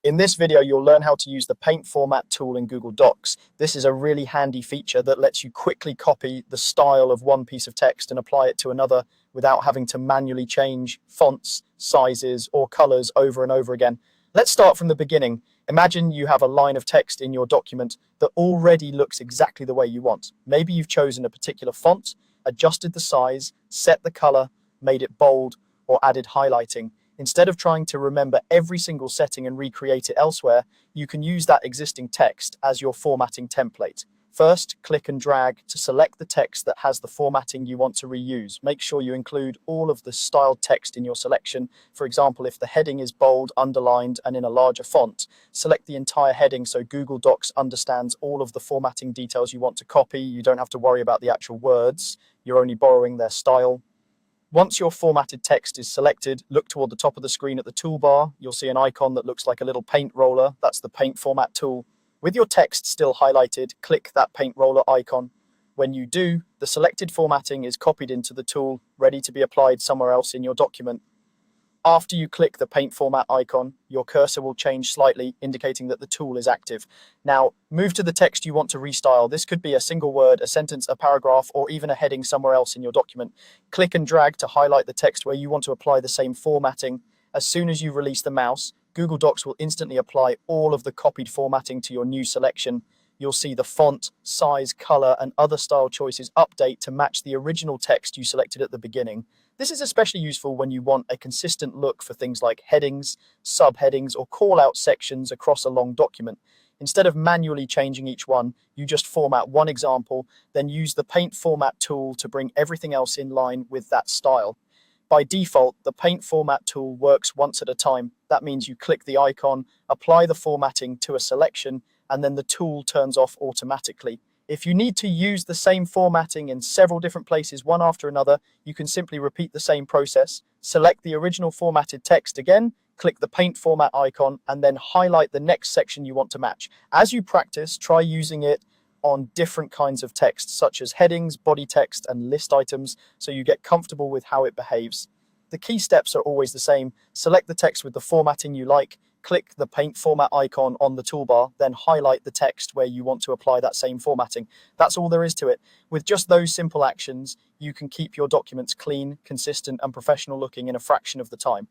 In this video, you'll learn how to use the Paint Format tool in Google Docs. This is a really handy feature that lets you quickly copy the style of one piece of text and apply it to another without having to manually change fonts, sizes, or colors over and over again. Let's start from the beginning. Imagine you have a line of text in your document that already looks exactly the way you want. Maybe you've chosen a particular font, adjusted the size, set the color, made it bold, or added highlighting. Instead of trying to remember every single setting and recreate it elsewhere, you can use that existing text as your formatting template. First, click and drag to select the text that has the formatting you want to reuse. Make sure you include all of the styled text in your selection. For example, if the heading is bold, underlined, and in a larger font, select the entire heading so Google Docs understands all of the formatting details you want to copy. You don't have to worry about the actual words. You're only borrowing their style. Once your formatted text is selected, look toward the top of the screen at the toolbar. You'll see an icon that looks like a little paint roller. That's the Paint Format tool. With your text still highlighted, click that paint roller icon. When you do, the selected formatting is copied into the tool, ready to be applied somewhere else in your document. After you click the Paint Format icon, your cursor will change slightly, indicating that the tool is active. Now, move to the text you want to restyle. This could be a single word, a sentence, a paragraph, or even a heading somewhere else in your document. Click and drag to highlight the text where you want to apply the same formatting. As soon as you release the mouse, Google Docs will instantly apply all of the copied formatting to your new selection. You'll see the font, size, color, and other style choices update to match the original text you selected at the beginning. This is especially useful when you want a consistent look for things like headings, subheadings, or call-out sections across a long document. Instead of manually changing each one, you just format one example, then use the Paint Format tool to bring everything else in line with that style. By default, the Paint Format tool works once at a time. That means you click the icon, apply the formatting to a selection, and then the tool turns off automatically. If you need to use the same formatting in several different places, one after another, you can simply repeat the same process. Select the original formatted text again, click the Paint Format icon, and then highlight the next section you want to match. As you practice, try using it on different kinds of text, such as headings, body text, and list items, so you get comfortable with how it behaves. The key steps are always the same. Select the text with the formatting you like, click the Paint Format icon on the toolbar, then highlight the text where you want to apply that same formatting. That's all there is to it. With just those simple actions, you can keep your documents clean, consistent, and professional looking in a fraction of the time.